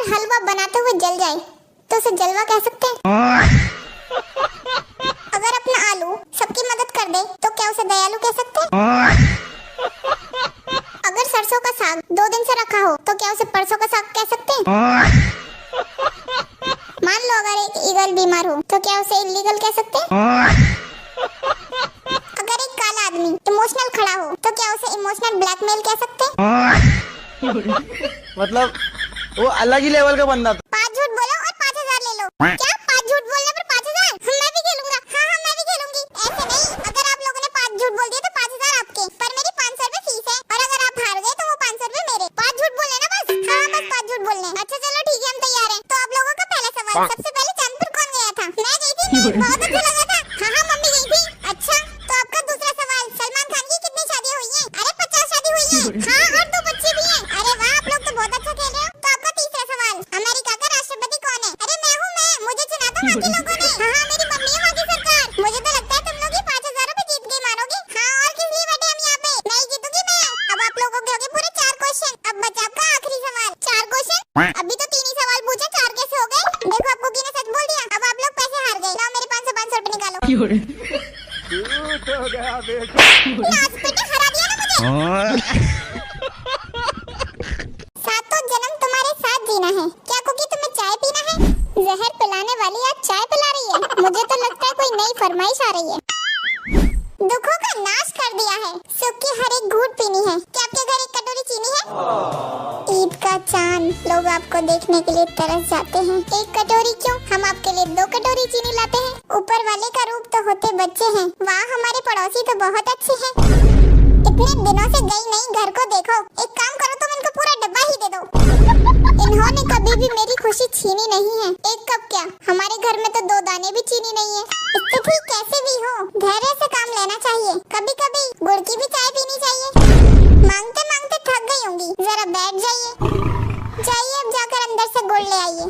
कोई हलवा बनाते हुए जल जाए तो उसे जलवा कह सकते हैं। अगर अपना आलू सबकी मदद कर दे तो क्या उसे दयालु कह सकते हैं। अगर सरसों का साग 2 दिन से रखा हो तो क्या उसे परसों का साग कह सकते हैं। मान लो अगर एक ईगल बीमार हो तो क्या उसे इलीगल कह सकते हैं। अगर एक काला आदमी इमोशनल खड़ा हो तो क्या उसे इमोशनल ब्लैकमेल कह सकते हैं। मतलब वो अलग ही लेवल का बंदा था। 5 झूठ बोलो और 5000 ले लो। क्या 5 झूठ बोलने पर 5000? मैं भी खेलूंगा। हाँ मैं भी खेलूंगी। ऐसे नहीं, अगर आप लोगों ने 5 झूठ बोल दिए तो 5000 आपके, पर मेरी 500 रुपए फीस है और अगर आप हार गए तो वो 500 रुपए मेरे। 5 झूठ बोलने ना बस। हाँ बस 5 झूठ बोलने। अच्छा चलो ठीक है, हम तैयार हैं। तो आप लोगों का पहला सवाल, सबसे पहले चांद पर कौन गया था? मैं गई थी। बहुत अच्छा लगा था। हाँ मम्मी गई थी। अच्छा तो आपका दूसरा सवाल, सलमान खान की कितनी शादी हुई है? अरे 50 शादी हुई है। हाँ और 2 बच्चे भी हैं। अरे वाह, आप लोग तो बहुत अच्छा खेल रहे हो। तो आपका तीसरा सवाल, अमेरिका का राष्ट्रपति कौन है? अरे मैं हूँ, मैं। मुझे चुना था वहाँ के लोगों ने। हाँ मेरी मम्मी है वहाँ की सरकार। मुझे तो लगता है तुम लोग ही 5000 रुपए जीत गए मानोगे। हाँ और किस लिए बैठे हम यहाँ पे? नहीं जीतूंगी मैं। अब आप लोगों के हो गए पूरे 4 क्वेश्चन। अब बचा आपका आखिरी सवाल। 4 क्वेश्चन, अभी तो 3 ही सवाल पूछे, 4 कैसे हो गए? देखो आपको किसी ने सच बोल दिया। अब आप लोग पैसे हार गए। लाओ मेरे 500 रुपए निकालो। लास्ट बेटे हरा दिया ना मुझे। सातों जन्म तुम्हारे साथ जीना है। क्या कुकी तुम्हें चाय पीना है? जहर पिलाने वाली आज चाय पिला रही है। मुझे तो लगता है कोई नई फरमाइश आ रही है। दुखों का नाश कर दिया है, सुख की हर एक घूंट पीनी है। क्या आपके घर एक कटोरी चीनी है? ईद का चांद, लोग आपको देखने के लिए तरस जाते हैं। एक कटोरी क्यों, हम आपके लिए 2 कटोरी चीनी लाते हैं। ऊपर वाले का रूप तो होते बच्चे हैं। वाह हमारे पड़ोसी तो बहुत अच्छे हैं। इतने दिनों से गई नहीं, घर को देखो। एक काम करो, तुम इनको पूरा डब्बा ही दे दो। इन्होंने कभी भी मेरी खुशी छीनी नहीं है। एक कप क्या, हमारे घर में तो 2 दाने भी चीनी नहीं है। स्थिति कैसे भी हो, धैर्य से काम लेना चाहिए। कभी कभी गुड़ की भी चाय पीनी चाहिए। मांगते मांगते थक गई होंगी, जरा बैठ जाइए। जाइए अब जाकर अंदर से गुड़ ले आइए।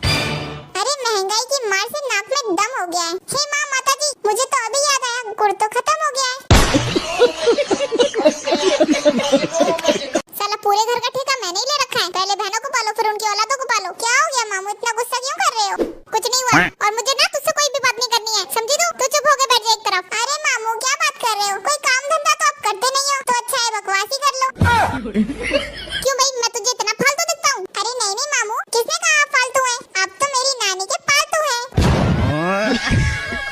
अरे महंगाई की मार से नाक में दम हो गया है। हे माँ माता जी, मुझे तो अभी याद आया, गुड़ तो खत्म हो गया है। साला पूरे घर का ठेका मैंने ही ले रखा है। पहले बहनों को पालो फिर उनकी औलादों को पालो। क्या हो गया मामू, इतना गुस्सा क्यों कर रहे हो? कुछ नहीं हुआ, और मुझे ना तुझसे कोई भी बात नहीं करनी है, समझी तू? तो चुप होकर बैठ जा एक तरफ। अरे मामू क्या बात कर रहे हो? कोई काम धंधा तो आप करते नहीं हो, तो अच्छा है बकवास ही कर लो। क्यों भाई, मैं तुझे इतना फालतू दिखता हूँ? अरे नहीं नहीं मामू, किसने कहा आप फालतू हैं? आप तो मेरी नानी के पालतू हैं।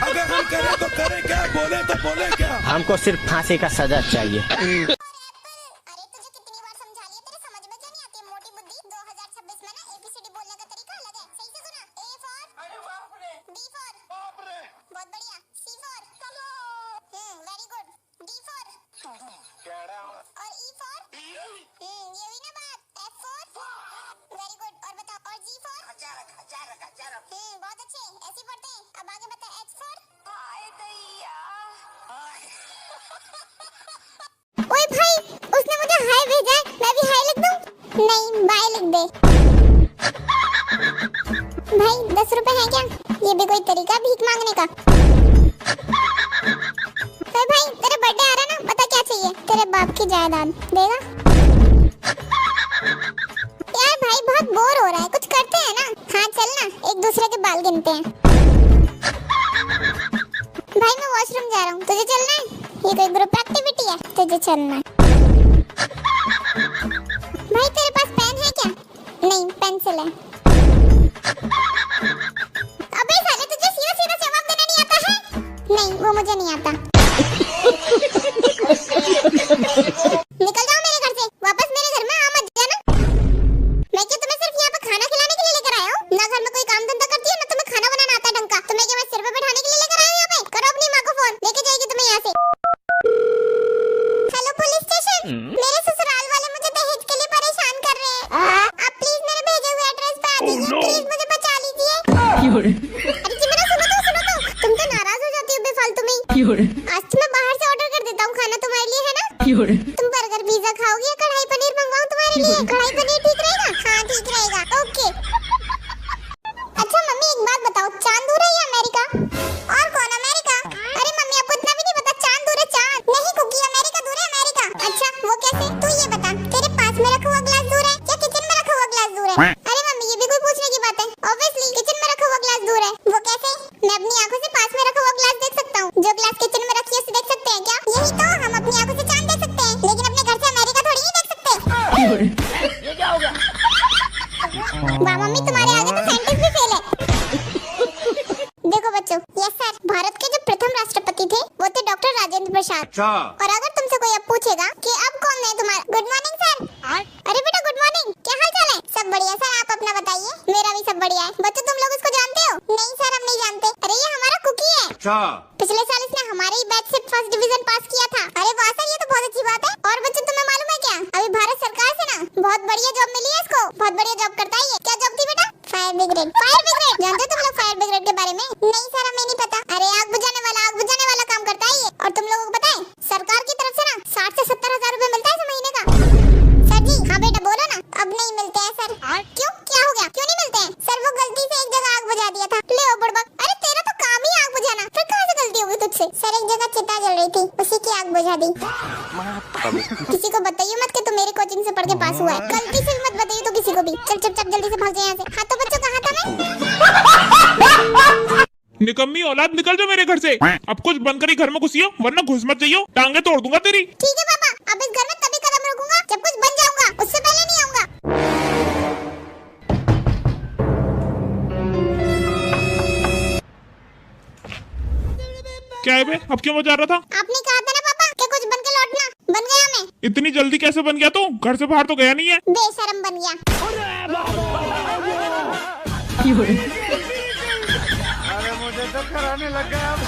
अगर हम करें तो करें क्या, बोले तो बोले क्या? हमको सिर्फ फांसी का सजा चाहिए। अरे तुझे कितनी बार समझा लिया, तेरे समझ में क्यों नहीं आती? मोटी बुद्धि 2026 में ना ABCD बोलने का तरीका अलग है। सही से सुना। A for अरे बाप रे, B for बाप रे, बहुत बढ़िया, C for चलो, वेरी गुड, D for केड़ा और E for ये हुई ना बात। F for वेरी गुड, और बताओ, और G for अचारक बहुत अच्छे, ऐसे पढ़ते हैं। अब आगे बता, H for आए दैया। ओए भाई, उसने मुझे हाय भेजा है, मैं भी हाय लिख दूं? नहीं बाय लिख दे। भाई 10 रुपए हैं क्या? ये भी कोई तरीका भीख मांगने का? भाई तेरे बर्थडे आ रहा ना, बता क्या चाहिए? तेरे बाप की जायदाद देगा? यार भाई बहुत बोर हो रहा है, कुछ करते हैं ना। हाँ चल ना, एक दूसरे के बाल गिनते हैं। भाई मैं वॉशरूम जा रहा हूँ, तुझे चलना है? ये कोई ग्रुप एक्टिविटी है, तुझे चलना है। भाई तेरे पास पेन है क्या? नहीं पेंसिल है। अबे साले तुझे सीधा सीधा जवाब देना नहीं आता है? नहीं वो मुझे नहीं आता। निकल जाओ मेरे घर से, वापस मेरे घर में आ मत जाना। मैं क्या तुम्हें सिर्फ यहाँ पे खाना खिलाने के लिए लेकर आया हूँ? ना घर में कोई काम धंधा करती है, ना तुम्हें खाना बनाना आता है ढंग का। तुम्हें क्या मैं सिर पे बैठाने के लिए लेकर आया हूँ यहाँ पे? करो अपनी माँ को फोन, लेके जाएगी तुम्हें यहाँ से। हेलो पुलिस स्टेशन, मेरे ससुराल वाले मुझे दहेज के लिए परेशान कर रहे हैं। आप प्लीज मेरे भेजे हुए एड्रेस पे आ जाइए। प्लीज मुझे बचा लीजिए। अरे जी मेरा सुनो तो, तुम तो नाराज हो जाती हो बेफालतू में ही। आज तो मैं बाहर से ऑर्डर कर देता हूँ, खाना तुम्हारे लिए है ना? तुम बर्गर पिज्जा खाओगी या कढ़ाई पनीर मंगवाऊँ तुम्हारे लिए? कढ़ाई पनीर ठीक रहेगा? हाँ ठीक रहेगा, ओके। अच्छा मम्मी एक बात बताओ, चांद दूर है या अमेरिका? और कौन अमेरिका? अरे मम्मी आपको इतना भी नहीं पता, चांद दूर है। चांद नहीं कुकी, अमेरिका दूर है, अमेरिका। अच्छा वो कैसे? तू ये बता, तेरे पास में रखा हुआ ग्लास दूर है या किचन में रखा हुआ ग्लास दूर है? अरे मम्मी ये भी कोई पूछने की वाह मम्मी, तुम्हारे आगे तो साइंटिस्ट भी फेल है। देखो बच्चों, यस सर, भारत के जो प्रथम राष्ट्रपति थे वो थे डॉक्टर राजेंद्र प्रसाद। अच्छा। और अगर तुमसे कोई अब पूछेगा कि अब कौन है तुम्हारा, गुड मॉर्निंग सर। अरे बेटा गुड मॉर्निंग, क्या हाल चाल है? सब बढ़िया सर, आप अपना बताइए। मेरा भी सब बढ़िया है। बच्चों तुम लोग इसको जानते हो? नहीं सर, हम नहीं जानते। अरे ये हमारा कुकी है। अच्छा। पिछले साल इसने हमारे ही बैच से फर्स्ट डिवीजन पास किया था। अरे वाह सर, ये तो बहुत अच्छी बात है। और बच्चों तुम्हें मालूम है क्या, अभी भारत सरकार से ना बहुत बढ़िया जॉब मिली है इसको। बहुत बढ़िया जॉब करता है ये। क्या जॉब थी बेटा? Fire brigade. फायर ब्रिगेड जानते हो तुम लोग फायर ब्रिगेड के बारे में? नहीं सर, हमें नहीं पता। अरे आग बुझाने वाला काम करता है ये। और तुम लोगों को पता है सरकार की तरफ से ना 60 से 70 हजार रूपए मिलता है इस महीने का। सर जी हाँ बेटा बोलो ना। अब नहीं मिलते हैं सर। क्यों, क्या हो गया, क्यों नहीं मिलते हैं? सर वो गलती से एक जगह आग बुझा दिया था। ले ओ बुड़बक, अरे तेरा तो काम ही आग बुझाना, फिर कहाँ से गलती होगी तुझसे? सर एक जगह चिता जल रही थी, उसी की आग बुझा दी। किसी को बताइए मत कि तू मेरी कोचिंग से पढ़ के पास हुआ है। गलती से भी मत बताइए तो किसी को भी। चल चुपचाप जल्दी से भाग जाए यहाँ से। हाँ तो बच्चों कहाँ था मैं? निकम्मी औलाद, निकल जाओ मेरे घर से। अब कुछ बंद करी घर में घुसियो, वरना घुस मत जाइयो, टांगे तोड़ दूंगा तेरी। ठीक है पापा, अब इस घर में तभी कदम रखूंगा जब कुछ बन जाऊंगा, उससे पहले नहीं आऊंगा। क्या है बे, अब क्यों बजा रहा था? आपने कहा था ना पापा कि कुछ बन के लौटना। बन गया मैं। इतनी जल्दी कैसे बन गया तू? घर से बाहर तो गया नहीं है। बेशरम बन गया। अरे मुझे तो कराने लग गया अब।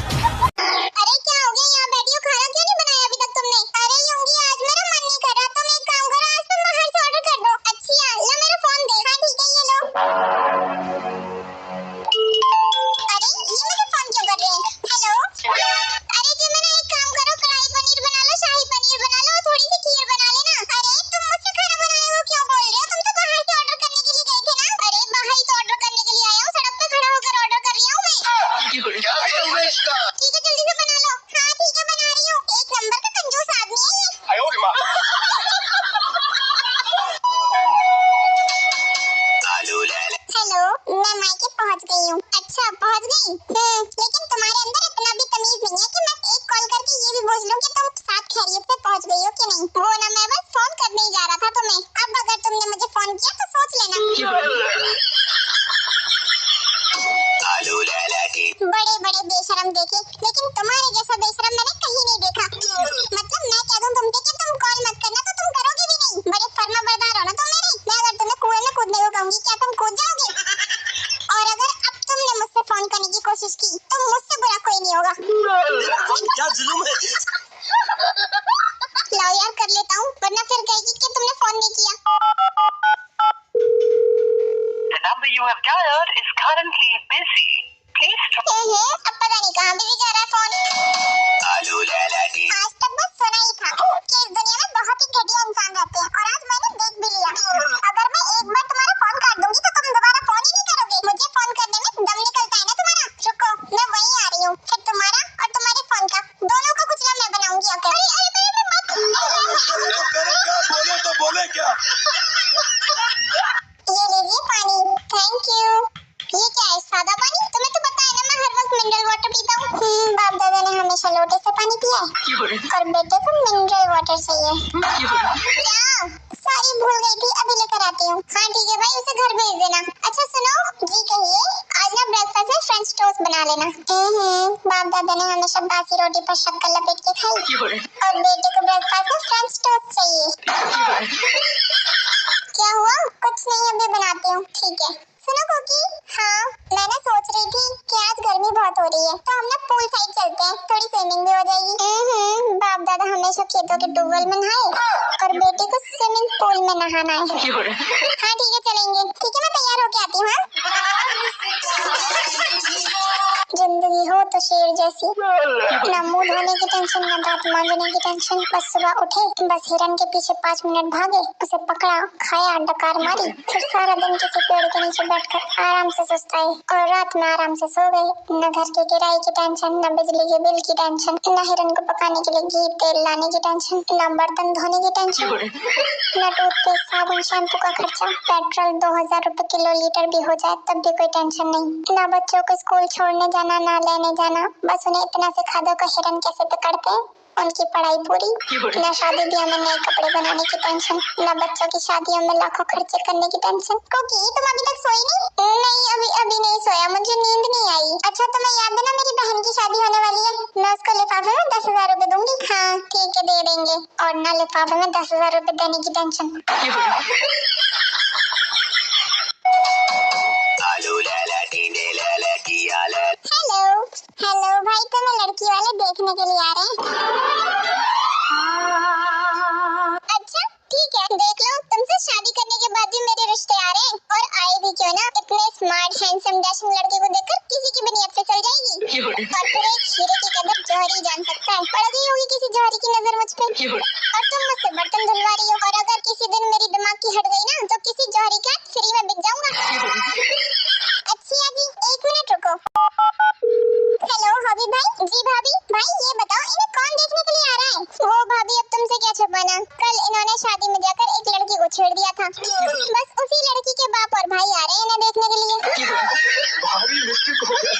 अरे क्या हो गया, यहाँ बैठी हो, खाना क्यों नहीं बनाया अभी तक तुमने? अरे योंगी आज मेरा मन नहीं कर रहा, तुम एक काम करो, आज तुम बाहर से ऑर्डर कर दो। अच्छी यार, लो मेरा फोन दे। हाँ ठीक है, ये लो। अरे ये मेरा फोन क्यों कर रहे हैं? हेलो। अरे जी मैंने एक काम करो, कढ़ाई पनीर बना लो, शाही पनीर बना लो, और थोड़ी सी खीर बना लेना। अरे तुम मुझसे खाना बनाने को क्यों बोल रहे हो? तुम तो बाहर से ऑर्डर करने के लिए गए थे ना? अरे बाहर ही तो ऑर्डर करने के लिए आया हूँ, सड़क पे खड़ा होकर ऑर्डर कर रही हूँ मैं। ठीक है जल्दी से बना लो। हाँ ठीक है बना रही हूँ। एक नंबर का कंजूस आदमी है ये। हेलो, मैं मायके पहुंच गई हूँ। अच्छा पहुंच गई? लेकिन तुम्हारे अंदर इतना भी तमीज नहीं है कि मैं एक कॉल करके ये भी पूछ लूं कि तुम साथ खैरियत से पहुंच गई हो कि नहीं। वो ना मैं बस फोन करने ही जा रहा था तुम्हें। अब अगर तुमने मुझे फोन किया तो सोच लेना। बड़े बड़े बेशरम देखे, लेकिन तुम्हारे जैसा बेशरम मैंने कहीं नहीं देखा। मतलब मैं कह दूं तुमसे कि तुम कॉल मत करना तो तुम करोगे भी नहीं। बड़े फर्माबरदार हो ना तुम मेरे। मैं अगर तुम्हें कुएं में कूदने को कहूंगी, क्या तुम कूद जाओगे? और अगर अब तुमने मुझसे फोन करने की कोशिश की तो मुझसे बुरा कोई नहीं होगा। क्या जुल्म है? लाओ यार कर लेता हूँ, वरना फिर कहेगी कि तुमने फोन नहीं किया। The number you have dialed is currently busy. Please try. अब पता नहीं कहाँ बिजी जा रहा है फोन। आज तक बस सुना ही था कि इस दुनिया में बहुत ही घटिया इंसान रहते हैं, और आज मैंने देख भी लिया। अगर मैं एक बार तुम्हारा फोन काट दूंगी तो तुम दोबारा फोन ही नहीं करोगे। मुझे फोन करने में दम निकलता है ना तुम्हारा। रुको मैं वहीं आ रही हूँ, फिर तुम्हारा और तुम्हारे फोन का दोनों का कुचला मैं बनाऊंगी आकर। अरे मत। करे क्या, बोले तो बोले क्या? ये लीजिए पानी, थैंक यू। ये क्या है, सादा पानी? तुम्हें तो पता है ना मैं हर वक्त मिनरल वाटर पीता हूँ। बाप दादा ने हमेशा लोटे से पानी पिया है, और बेटे को मिनरल वाटर चाहिए। क्या? सॉरी भूल गई थी, अभी लेकर आती हूँ। हाँ ठीक है भाई, उसे घर भेज देना। अच्छा सुनो जी, कहिए आज ना ब्रेकफास्ट में फ्रेंच टोस्ट बना लेना। बाप दादा ने हमेशा बासी रोटी पर शक्कर लपेट के खाई, और बेटे को ब्रेकफास्ट में फ्रेंच टोस्ट चाहिए। क्या हुआ? कुछ नहीं, अभी बनाती हूँ। ठीक है। सुनो कुकी, हाँ मैं ना सोच रही थी कि आज गर्मी बहुत हो रही है तो हम ना पूल साइड चलते हैं, थोड़ी स्विमिंग भी हो जाएगी। बाप दादा हमेशा खेतों के ट्यूबवेल में नहाए, और बेटे को स्विमिंग पूल में नहाना है। हाँ ठीक है चलेंगे। ठीक है मैं तैयार होके आती हूँ। जिंदगी हो तो शेर जैसी, ना मुंह धोने की टेंशन, ना दांत मांजने की टेंशन। बस सुबह उठे, बस हिरन के पीछे 5 मिनट भागे, उसे पकड़ा, खाया, डकार मारी, फिर सारा दिन किसी पेड़ के नीचे बैठकर आराम से सुस्ताए, और रात में आराम से सो गए। न घर के किराए की टेंशन, न बिजली के बिल की टेंशन, न हिरन को पकाने के लिए घी तेल लाने की टेंशन, न बर्तन धोने की टेंशन, न टूथपेस्ट साबुन शैम्पू का खर्चा। पेट्रोल 2000 रुपए किलो लीटर भी हो जाए तब भी कोई टेंशन नहीं। न बच्चों को स्कूल छोड़ने जाना, ना लेने जाना, बस उन्हें इतना सिखा दो कि हिरन कैसे पकड़ते हैं उनकी पढ़ाई पूरी, न शादी ब्याह में नए कपड़े बनाने की टेंशन, न बच्चों की शादियों में लाखों खर्चे करने की टेंशन। कुकी तुम अभी तक सोई नहीं? नहीं, अभी नहीं सोया, मुझे नींद नहीं आई। अच्छा तुम्हें याद है ना मेरी बहन की शादी होने वाली है, मैं उसको लिफाफे में 10,000 रुपए दूंगी। हाँ ठीक है दे देंगे, और ना लिफाफे में 10,000 रुपए देने की टेंशन। हेलो हेलो भाई, तुम्हें लड़की वाले देखने के लिए आ रहे हैं। अच्छा ठीक है देख लो, तुमसे शादी करने के बाद भी मेरे रिश्ते आ रहे हैं, और आए भी क्यों ना, इतने स्मार्ट हैंडसम डैशिंग लड़के को देखकर किसी की भी नीयत से चल जाएगी। और फिर एक हीरे की कदर जौहरी जान सकता है, पड़ गई होगी किसी जौहरी की नजर मुझ पे, और तुम मुझसे बर्तन धुलवा रही हो, और अगर किसी दिन मेरी दिमाग की हट गई ना, तो किसी जौहरी का फ्री में बिक जाऊंगा। अच्छी आजी 1 मिनट रुको। हेलो हबी भाई। जी भाभी। भाई ये बताओ इन्हें कौन देखने के लिए आ रहा है? वो भाभी अब तुमसे क्या छुपाना, कल इन्होंने शादी में जाकर एक लड़की को छेड़ दिया था, बस उसी लड़की के बाप और भाई आ रहे हैं इन्हें देखने के लिए। भारी मिस्टेक हो गया,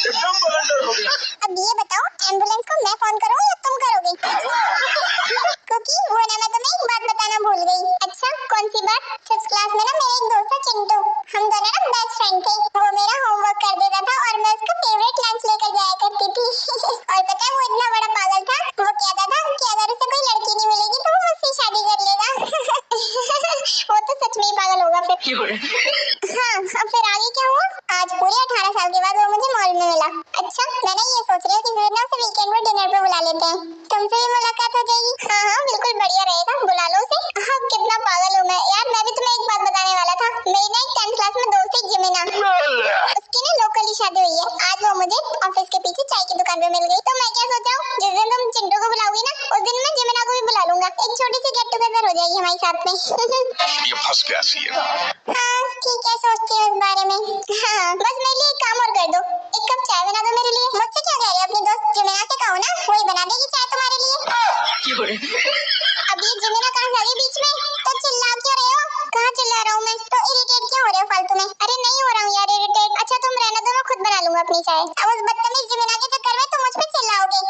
एकदम बलंडर हो गया। अब ये बताओ एम्बुलेंस को मैं फोन करूँ या तुम करोगे? क्योंकि वो ना मैं तुम्हें एक बात बताना भूल गई। अच्छा कौन सी बात? 5th क्लास में ना मेरा एक दोस्त था चिंटू, हम दोनों ना बेस्ट फ्रेंड थे। वो मेरा होमवर्क कर देता था और मैं उसका फेवरेट लंच लेकर जाया करती थी। और पता है वो इतना बड़ा पागल था, वो कहता था कि अगर उसे कोई लड़की नहीं मिलेगी तो वो मुझसे शादी कर लेगा। वो तो सच में ही पागल होगा फिर। हाँ अब फिर आगे क्या हुआ? आज पूरे 18 साल के बाद वो मुझे मॉल में मिला। अच्छा मैंने ये सोच रही हूँ कि ना उसे वीकेंड में डिनर पे बुला लेते हैं, तुमसे भी मुलाकात हो जाएगी। हाँ बिल्कुल बढ़िया रहेगा, बुला लो उसे। हाँ कितना पागल हूँ मैं यार। मैं भी तुम्हें एक बात बताने वाला था, मेरी ना एक 10th क्लास में दोस्त है जिमिना, उसकी ना लोकल ही शादी हुई है। आज वो मुझे ऑफिस के पीछे चाय की दुकान पे मिल गई, तो मैं क्या सोचा हूँ जिस दिन तुम चिंटू को बुलाओगी ना उस दिन मैं जिमिना को भी बुला लूंगा, एक छोटी सी गेट टुगेदर हो जाएगी हमारे साथ में। ये फंस गया सी है। हाँ ठीक है सोचती हूँ इस बारे में। हाँ बस मेरे लिए एक काम और कर दो, एक कप चाय बना दो मेरे लिए। मुझसे क्या कह रहे हो, अपनी दोस्त जिमिना से कहो ना वही बना देगी चाय तुम्हारे लिए। अब ये जिमिना कहाँ से आ गई बीच में? तो चिल्ला क्यों रहे हो? कहाँ चिल्ला रहा हूँ मैं? तो इरिटेट क्यों हो रहे हो फालतू में? अरे नहीं हो रहा हूँ यार इरिटेट। अच्छा तुम रहने दो, मैं खुद बना लूंगा अपनी चाय। अब उस बदतमीज जिमिना के चक्कर में तुम मुझ पे चिल्लाओगे।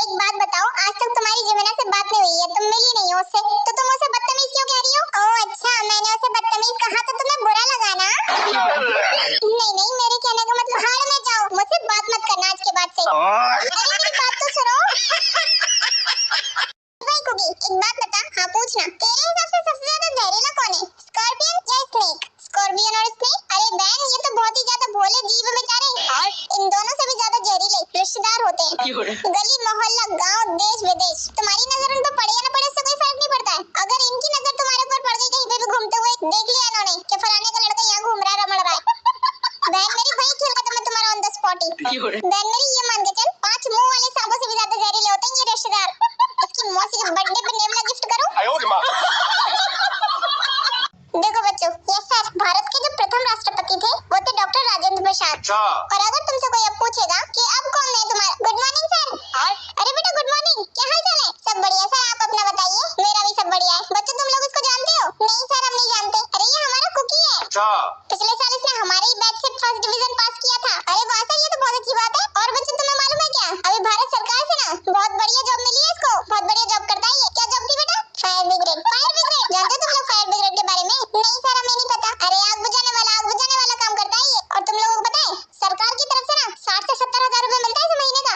एक बात बताओ, आज तक तुम्हारी जिमिना से बात नहीं हुई है, तुम मिली नहीं हो उससे, तो तुम उसे बदतमीज क्यों कह रही हो? ओह अच्छा मैंने उसे बदतमीज कहा तो तुम्हें बुरा लगा ना? नहीं मेरे कहने का मतलब हार में जाओ, मुझसे बात मत करना आज के बाद से। अरे मेरी बात तो सुनो। भाई कुकी एक बात बता, हाँ पूछना, तेरे हिसाब से सबसे ज्यादा जहरीला कौन है, स्कॉर्पियन या स्नेक? स्कॉर्पियन और स्नेक? अरे बहन ये तो बहुत ही ज्यादा भोले जीव बेचारे, इन दोनों से भी ज्यादा जहरीले रिश्तेदार होते हैं। गली मोहल्ला गांव देश विदेश, तुम्हारी नजर उन पर पड़े या न पड़े उससे कोई फर्क नहीं पड़ता है। अगर इनकी नजर तुम्हारे ऊपर पड़ गई कहीं पे भी घूमते हुए, देख लिया इन्होंने कि फलाने का लड़का यहाँ घूम रहा है रमण रहा है, बहन मेरी वही खेल खत्म है तुम्हारा ऑन द स्पॉट ही। बहन मेरी ये मान के चल 5 मुंह वाले सांपों से भी ज्यादा जहरीले होते हैं ये रिश्तेदार। इसकी मौसी के बर्थडे पे नेवला गिफ्ट करो। देखो बच्चों ये सर भारत के जो प्रथम राष्ट्रपति थे वो थे डॉक्टर राजेंद्र प्रसाद। और अगर तुमसे कोई अब पूछेगा कि अब कौन है तुम्हारा, गुड मॉर्निंग सर। अरे बेटा गुड मॉर्निंग, क्या हाल चाल है? सब बढ़िया सर, आप अपना बताइए। मेरा भी सब बढ़िया है। बच्चों तुम लोग इसको जानते हो? नहीं सर हम नहीं जानते। अरे ये हमारा कुकी है, पिछले साल इसने हमारे ही बैच से 1st डिवीजन पास किया था। अरे वाह सर ये तो बहुत अच्छी बात है। और बच्चों तुम्हें मालूम है क्या, अभी भारत सरकार से ना बहुत बढ़िया जॉब मिली है इसको, बहुत बढ़िया जॉब करता है ये। क्या जॉब थी बेटा? Fire brigade. फायर ब्रिगेड जानते हो तुम लोग फायर ब्रिगेड के बारे में? नहीं सर हमें नहीं पता। अरे आग बुझाने वाला काम करता है ये। और तुम लोगों को पता है सरकार की तरफ से ना 60 से 70 हजार रुपए मिलता है इस महीने का।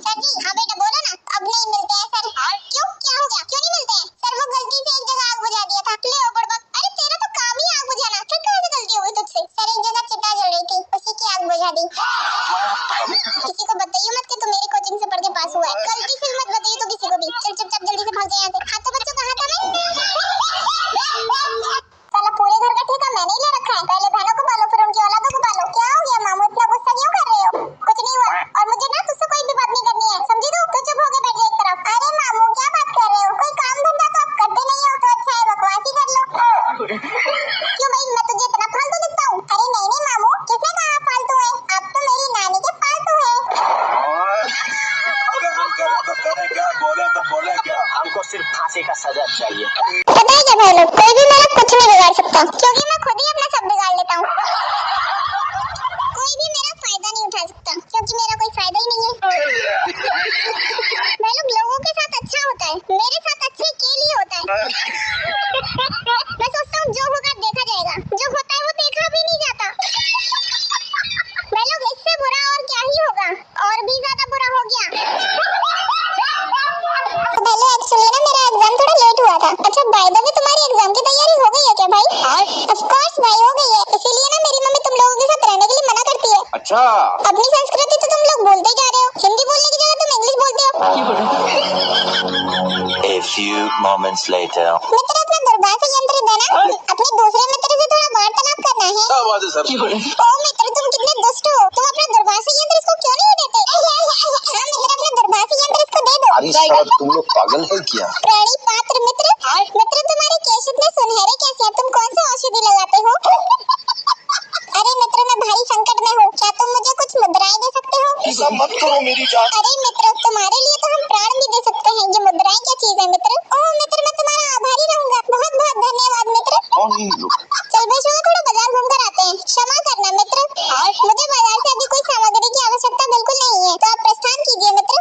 सर जी हाँ बेटा बोलो ना। अब नहीं मिलते हैं सर। क्यों क्या हो गया, क्यों नहीं मिलते हैं? सर वो गलती से एक जगह आग बुझा दिया था। ले ओ बड़बक, अरे तेरा तो काम ही आग बुझाना, फिर कहाँ से गलती हो गई तुझसे? सर एक जगह चिता जल रही थी, उसी की आग बुझा दी। किसी को अच्छा अपनी संस्कृति तो तुम लोग बोलते ही जा रहे हो, हिंदी बोलने की जगह तुम इंग्लिश बोलते हो। A few moments later. मित्र अपना दुर्भाषा यंत्र देना, अपने दूसरे मित्र से थोड़ा वार्तालाप करना है। क्या बात है सर? ओ मित्र तुम कितने दुष्ट हो, तुम अपना दुर्भाषा यंत्र इसको क्यों नहीं देते? हाँ मित्र अपना दुर्भाषा यंत्र इसको दे दो। अरे सर तुम लोग पागल है क्या? प्राणी पात्र मित्र, मित्र तुम्हारे केश इतने सुनहरे कैसे हैं? तुम कौन सा औषधि लगाते हो? अरे मित्र मैं भारी संकट में हूँ, क्या तुम मुझे कुछ मुद्राएं दे सकते हो? ऐसा मत करो मेरी जान। अरे मित्र तुम्हारे लिए तो हम प्राण भी दे सकते हैं, ये मुद्राएं क्या चीज है मित्र? ओह मित्र मैं तुम्हारा आभारी रहूंगा, बहुत बहुत धन्यवाद मित्र। कौन है ये लोग? चल बेशुआ थोड़ा बाजार घूम कर आते हैं, क्षमा करना मित्र, मुझे बाजार से अभी कोई सामग्री की आवश्यकता बिल्कुल नहीं है, तो आप प्रस्थान कीजिए मित्र।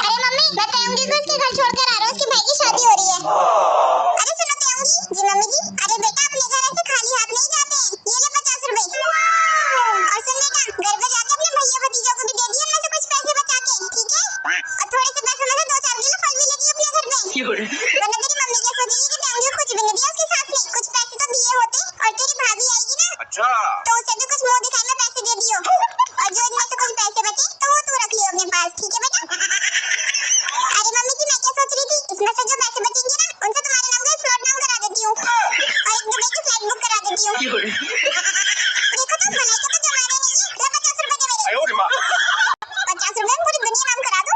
अरे मम्मी मैं तेऊंगी को उसके घर छोड़कर आ रहा हूँ, उसके भाई की शादी हो रही है। अरे सुनो तेऊंगी जी मम्मी जी, अरे बेटा अपने घर ऐसे खाली हाथ नहीं जाते, ये ले 50 रुपए। और सुन बेटा घर पे जाके अपने भैया भतीजों को भी दे दिए, इनमें से कुछ पैसे बचा के, ठीक है? और थोड़े से पैसों में से 2-4 किलो फल भी ले दिए अपने घर पे, वरना तेरी मम्मी क्या सोचेगी कि तेऊंगी को कुछ भी नहीं दिया उसके साथ में, कुछ पैसे तो दिए होते। और तेरी भाभी आएगी ना अच्छा तो उसे भी कुछ मुंह दिखाई में पैसे दे दियो, और जो इनमें से कुछ पैसे बचे तो वो तू रख लियो अपने पास, ठीक है बेटा? अरे मम्मी जी मैं क्या सोच रही थी, इसमें से जो पैसे बचेंगे ना उनसे तुम्हारे नाम का फ्लॉट नाम करा देती हूँ, और एक दुबई की फ्लाइट बुक करा देती हूँ। देखो तो भलाई का तो जमाना नहीं है, ले 50 रुपए दे मेरे। आयो रे माँ। 50 रुपए में पूरी दुनिया नाम करा दो।